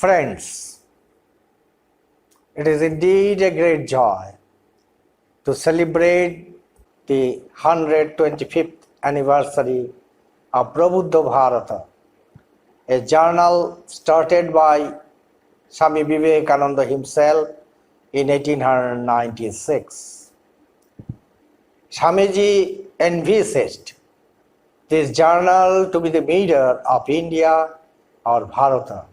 Friends, it is indeed a great joy to celebrate the 125th anniversary of Prabuddha Bharata, a journal started by Swami Vivekananda himself in 1896. Swamiji envisaged this journal to be the mirror of India or Bharata.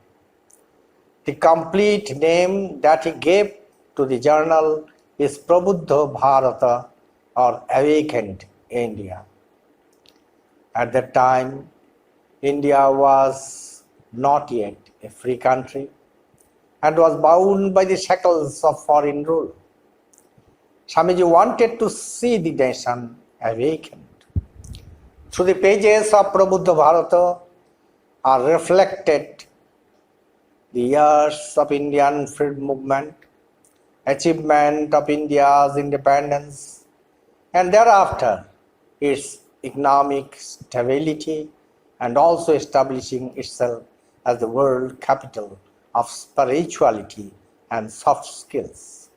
The complete name that he gave to the journal is Prabuddha Bharata, or Awakened India. At that time, India was not yet a free country and was bound by the shackles of foreign rule. Swamiji wanted to see the nation awakened. Through the pages of Prabuddha Bharata are reflected the years of Indian freedom movement, achievement of India's independence, and thereafter its economic stability, and also establishing itself as the world capital of spirituality and soft skills.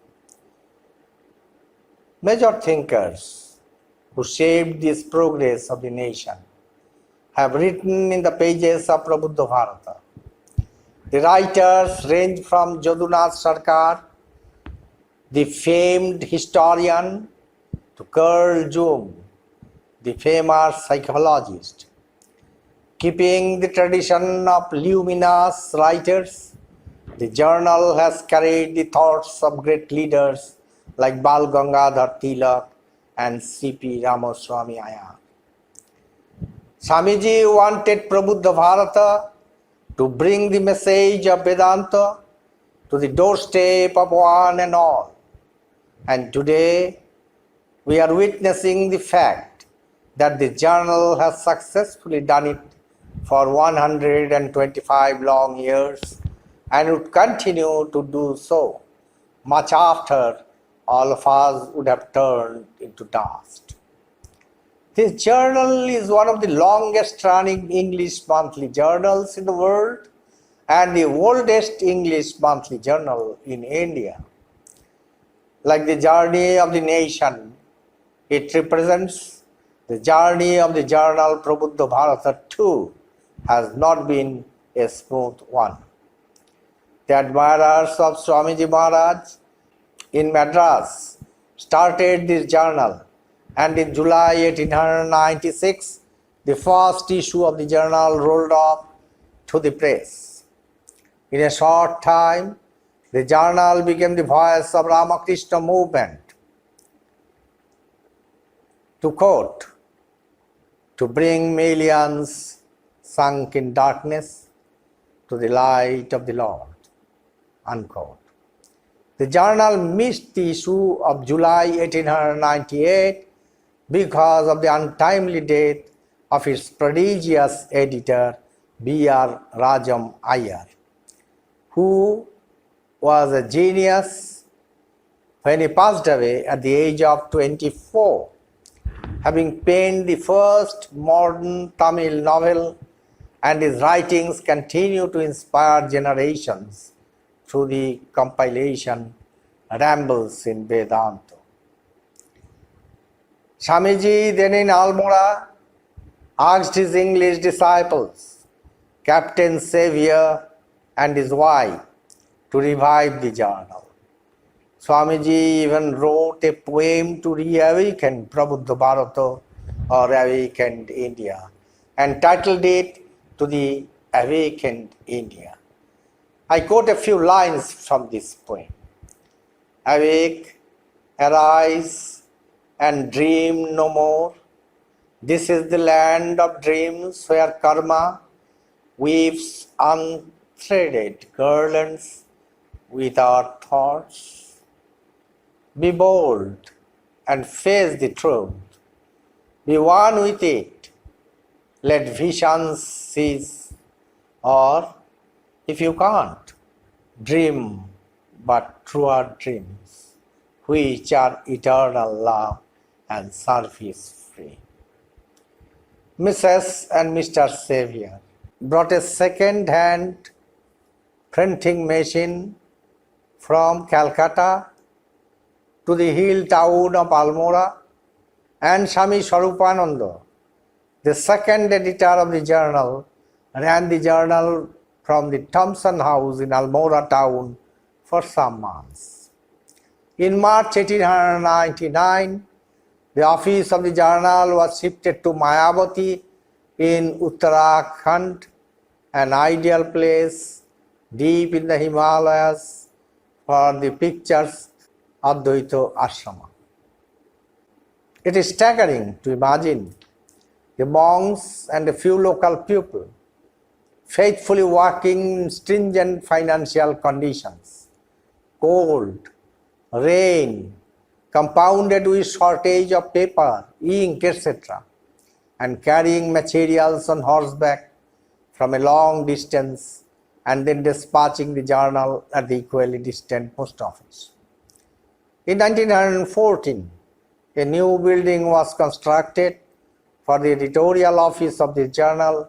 Major thinkers who shaped this progress of the nation have written in the pages of Prabuddha Bharata. The writers range from Jadunath Sarkar, the famed historian, to Carl Jung, the famous psychologist. Keeping the tradition of luminous writers, the journal has carried the thoughts of great leaders like Bal Gangadhar Tilak and C.P. Ramaswamy Iyer. Swamiji wanted Prabuddha Bharata to bring the message of Vedanta to the doorstep of one and all. And today, we are witnessing the fact that the journal has successfully done it for 125 long years and would continue to do so much after all of us would have turned into dust. This journal is one of the longest running English monthly journals in the world and the oldest English monthly journal in India. Like the journey of the nation, it represents the journey of the journal Prabuddha Bharata too has not been a smooth one. The admirers of Swamiji Maharaj in Madras started this journal, and in July 1896, the first issue of the journal rolled off to the press. In a short time, the journal became the voice of Ramakrishna movement. To quote, "To bring millions sunk in darkness to the light of the Lord," unquote. The journal missed the issue of July 1898 because of the untimely death of its prodigious editor, B.R. Rajam Iyer, who was a genius when he passed away at the age of 24, having penned the first modern Tamil novel, and his writings continue to inspire generations through the compilation Rambles in Vedanta. Swamiji, then in Almora, asked his English disciples, Captain Xavier and his wife, to revive the journal. Swamiji even wrote a poem to reawaken Prabuddha Bharata, or Awakened India, and titled it to the Awakened India. I quote a few lines from this poem. Awake, arise, and dream no more. This is the land of dreams where karma weaves unthreaded garlands with our thoughts. Be bold and face the truth. Be one with it. Let visions cease, or if you can't, dream but truer dreams, which are eternal love and service free. Mrs. and Mr. Xavier brought a second-hand printing machine from Calcutta to the hill town of Almora, and Swami Swarupananda, the second editor of the journal, ran the journal from the Thompson House in Almora town for some months. In March 1899, the office of the journal was shifted to Mayavati in Uttarakhand, an ideal place deep in the Himalayas for the pictures Advaita Ashrama. It is staggering to imagine the monks and a few local people faithfully working in stringent financial conditions, cold, rain, compounded with shortage of paper, ink, etc., and carrying materials on horseback from a long distance and then dispatching the journal at the equally distant post office. In 1914, a new building was constructed for the editorial office of the journal.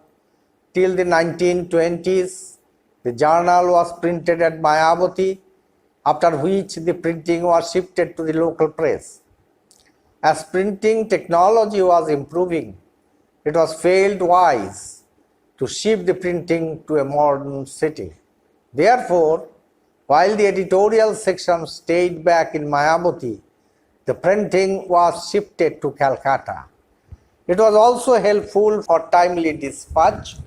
Till the 1920s, the journal was printed at Mayavati, after which the printing was shifted to the local press. As printing technology was improving, it was felt wise to shift the printing to a modern city. Therefore, while the editorial section stayed back in Mayavati, the printing was shifted to Calcutta. It was also helpful for timely dispatch.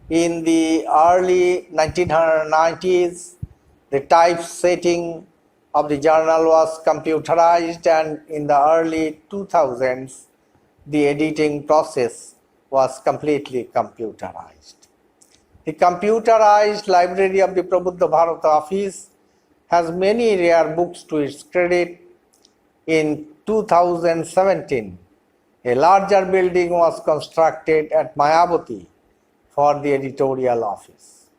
In the early 1990s, the typesetting of the journal was computerized, and in the early 2000s, the editing process was completely computerized. The computerized library of the Prabuddha Bharata office has many rare books to its credit. In 2017, a larger building was constructed at Mayavati for the editorial office.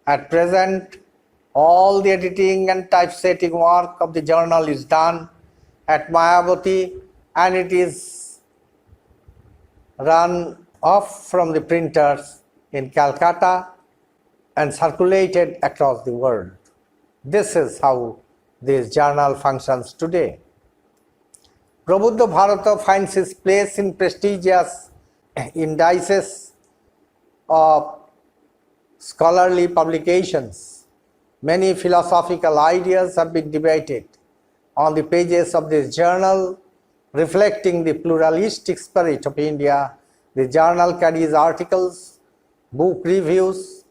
At present, all the editing and typesetting work of the journal is done at Mayavati, and it is run off from the printers in Calcutta and circulated across the world. This is how this journal functions today. Prabuddha Bharata finds its place in prestigious indices of scholarly publications. Many philosophical ideas have been debated on the pages of this journal. Reflecting the pluralistic spirit of India, the journal carries articles, book reviews,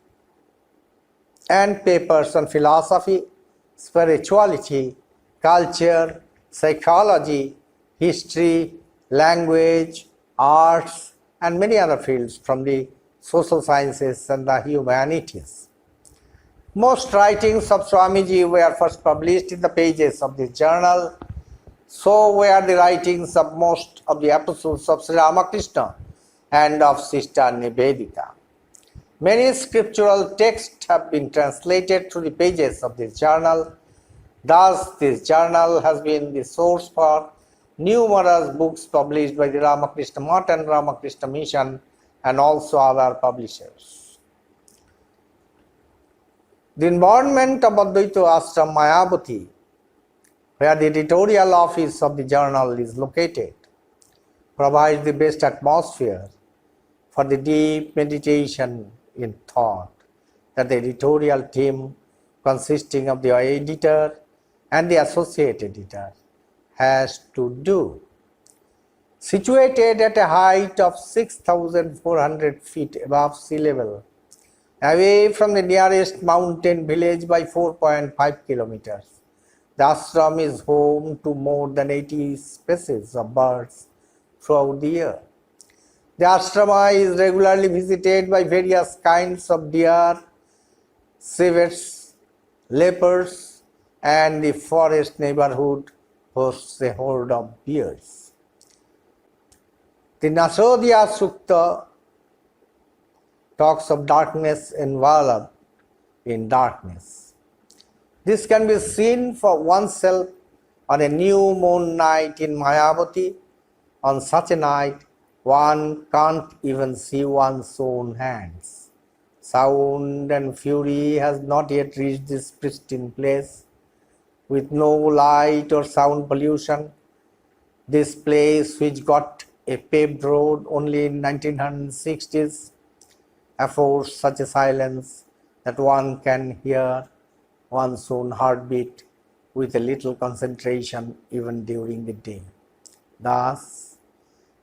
and papers on philosophy, spirituality, culture, psychology, history, language, arts, and many other fields from the social sciences and the humanities. Most writings of Swamiji were first published in the pages of this journal. So were the writings of most of the apostles of Sri Ramakrishna and of Sister Nivedita. Many scriptural texts have been translated through the pages of this journal. Thus, this journal has been the source for numerous books published by the Ramakrishna Math and Ramakrishna Mission and also other publishers. The environment of Advaita Ashram Mayavati, where the editorial office of the journal is located, provides the best atmosphere for the deep meditation in thought that the editorial team, consisting of the editor and the associate editor, has to do. Situated at a height of 6,400 feet above sea level, away from the nearest mountain village by 4.5 kilometers, the ashram is home to more than 80 species of birds throughout the year. The ashrama is regularly visited by various kinds of deer, civets, leopards, and the forest neighborhood hosts a horde of bears. The Nasodhya Sukta talks of darkness enveloped in darkness. This can be seen for oneself on a new moon night in Mayavati. On such a night, one can't even see one's own hands. Sound and fury has not yet reached this pristine place. With no light or sound pollution, this place, which got a paved road only in 1960s, affords such a silence that one can hear one's own heartbeat with a little concentration even during the day. Thus,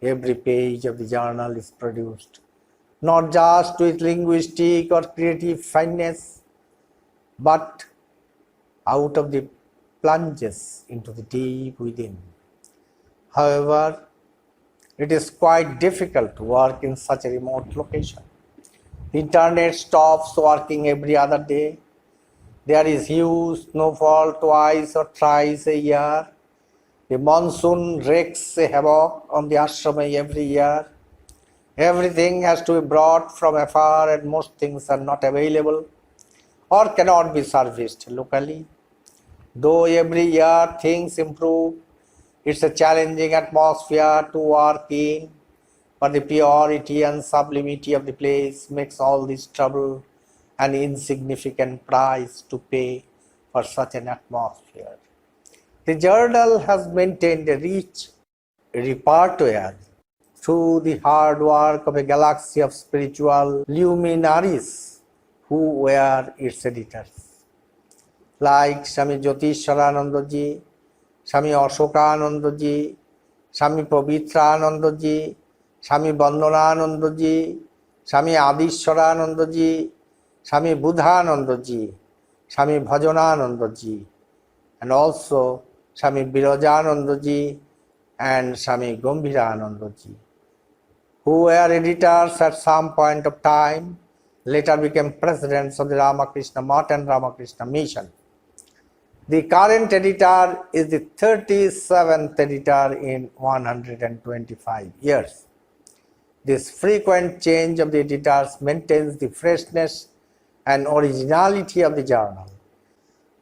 every page of the journal is produced not just with linguistic or creative fineness, but out of the plunges into the deep within. However, it is quite difficult to work in such a remote location. The internet stops working every other day. There is huge snowfall twice or thrice a year. The monsoon wreaks havoc on the ashram every year. Everything has to be brought from afar, and most things are not available or cannot be serviced locally. Though every year things improve, it's a challenging atmosphere to work in, but the purity and sublimity of the place makes all this trouble an insignificant price to pay for such an atmosphere. The journal has maintained a rich repertoire through the hard work of a galaxy of spiritual luminaries who were its editors, like Swami Jyotisharanandaji, Swami Ashokanandaji, Swami Pavitranandaji, Swami Vandananandaji, Swami Adishwaranandaji, Swami Buddhanandaji, Swami Bhajananandaji, and also Swami Virajanandaji and Swami Gambhiranandaji, who were editors at some point of time, later became presidents of the Ramakrishna Math and Ramakrishna Mission. The current editor is the 37th editor in 125 years. This frequent change of the editors maintains the freshness and originality of the journal.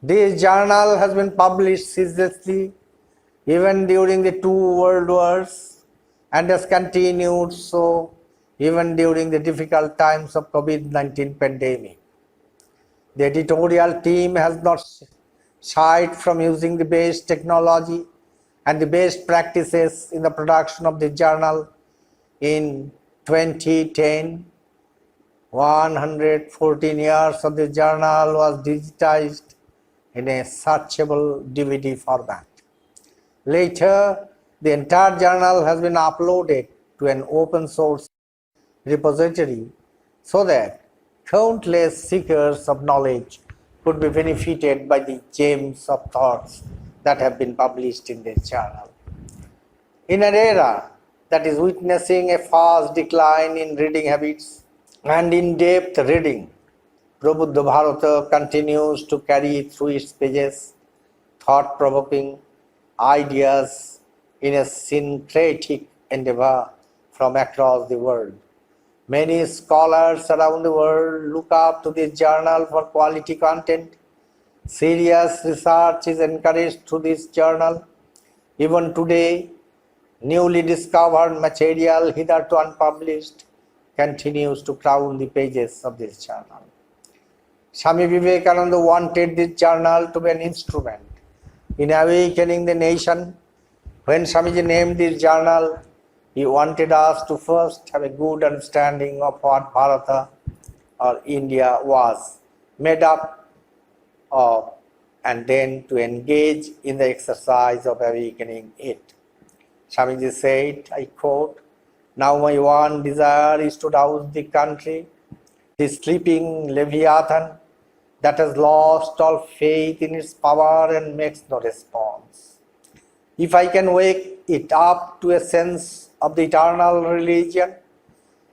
This journal has been published ceaselessly even during the two world wars and has continued so even during the difficult times of COVID-19 pandemic. The editorial team has not shied from using the best technology and the best practices in the production of the journal. In 2010, 114 years of the journal was digitized in a searchable DVD format. Later, the entire journal has been uploaded to an open source repository so that countless seekers of knowledge could be benefited by the gems of thoughts that have been published in this journal. In an era that is witnessing a fast decline in reading habits and in-depth reading, Prabuddha Bharata continues to carry through its pages thought-provoking ideas in a syncretic endeavor from across the world. Many scholars around the world look up to this journal for quality content. Serious research is encouraged through this journal. Even today, newly discovered material hitherto unpublished continues to crowd the pages of this journal. Swami Vivekananda wanted this journal to be an instrument in awakening the nation. When Swamiji named this journal, he wanted us to first have a good understanding of what Bharata or India was made up of, and then to engage in the exercise of awakening it. Swamiji said, I quote, "Now my one desire is to rouse the country, the sleeping Leviathan that has lost all faith in its power and makes no response. If I can wake it up to a sense of the eternal religion,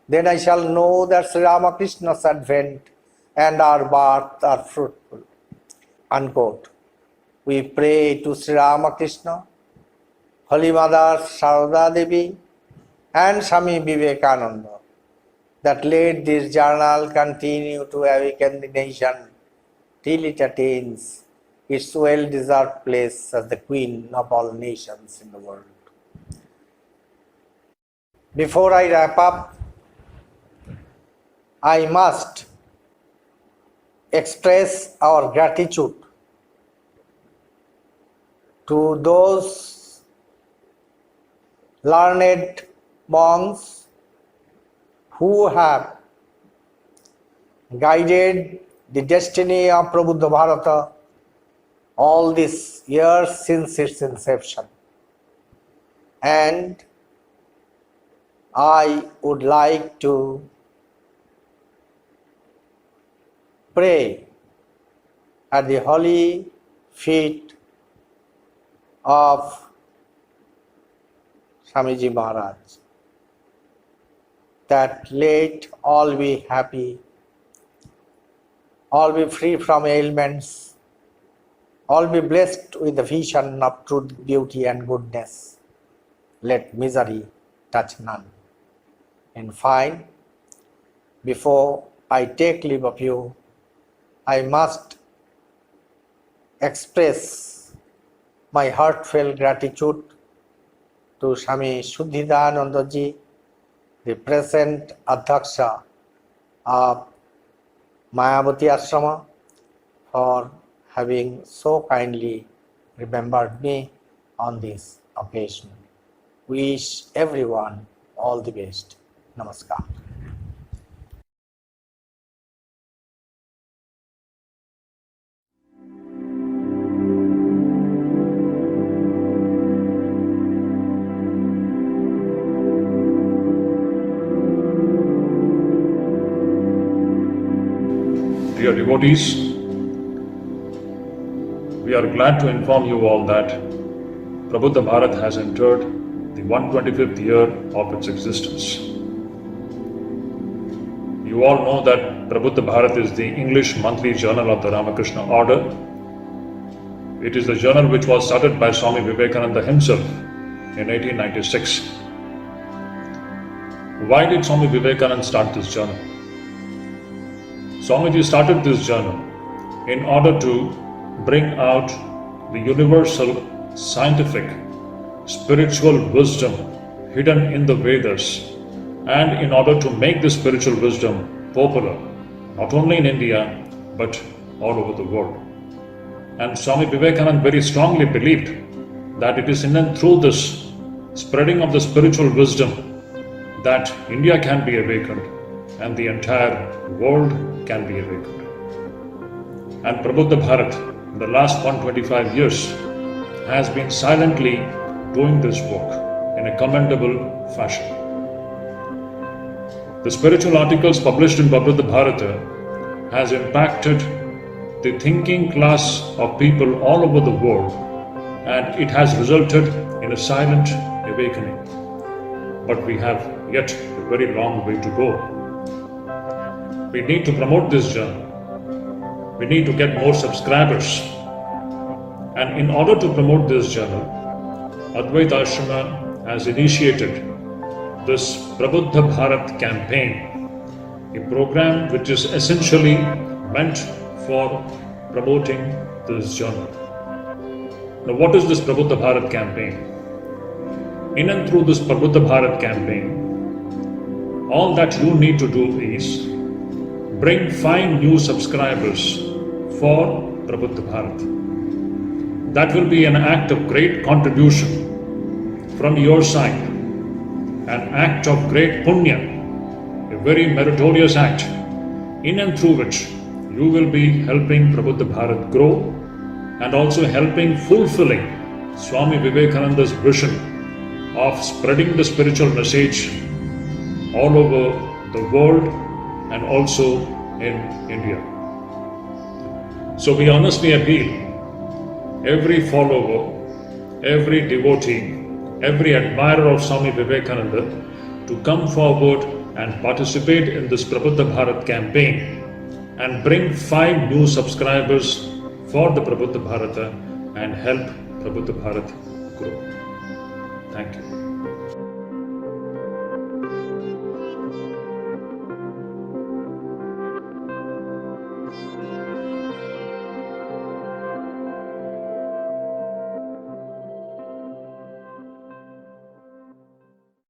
then I shall know that Sri Ramakrishna's advent and our birth are fruitful." Unquote. We pray to Sri Ramakrishna, Holy Mother Sarada Devi, and Swami Vivekananda that let this journal continue to awaken the nation till it attains its well-deserved place as the Queen of all nations in the world. Before I wrap up, I must express our gratitude to those learned monks who have guided the destiny of Prabuddha Bharata all these years since its inception. And I would like to pray at the holy feet of Swamiji Maharaj that let all be happy, all be free from ailments, all be blessed with the vision of truth, beauty and goodness. Let misery touch none. In fine, before I take leave of you, I must express my heartfelt gratitude to Swami Shuddhidananda Ji, the present Adhyaksha of Mayavati Ashrama, for having so kindly remembered me on this occasion. Wish everyone all the best. Namaskar. Dear devotees, we are glad to inform you all that Prabuddha Bharat has entered the 125th year of its existence. You all know that Prabuddha Bharat is the English monthly journal of the Ramakrishna Order. It is the journal which was started by Swami Vivekananda himself in 1896. Why did Swami Vivekananda start this journal? Swamiji started this journal in order to bring out the universal scientific spiritual wisdom hidden in the Vedas, and in order to make this spiritual wisdom popular not only in India but all over the world. And Swami Vivekananda very strongly believed that it is in and through this spreading of the spiritual wisdom that India can be awakened and the entire world can be awakened. And Prabuddha Bharat, in the last 125 years, has been silently doing this work in a commendable fashion. The spiritual articles published in Prabuddha Bharata has impacted the thinking class of people all over the world, and it has resulted in a silent awakening. But we have yet a very long way to go. We need to promote this journal. We need to get more subscribers. And in order to promote this journal, Advaita Ashrama has initiated this Prabuddha Bharat campaign, a program which is essentially meant for promoting this journal. Now, what is this Prabuddha Bharat campaign? In and through this Prabuddha Bharat campaign, all that you need to do is bring 5 new subscribers for Prabuddha Bharat. That will be an act of great contribution from your side, an act of great punya, a very meritorious act, in and through which you will be helping Prabuddha Bharat grow and also helping fulfilling Swami Vivekananda's vision of spreading the spiritual message all over the world and also in India. So we honestly appeal every follower, every devotee, every admirer of Swami Vivekananda to come forward and participate in this Prabuddha Bharat campaign and bring 5 new subscribers for the Prabuddha Bharata and help Prabuddha Bharat grow. Thank you.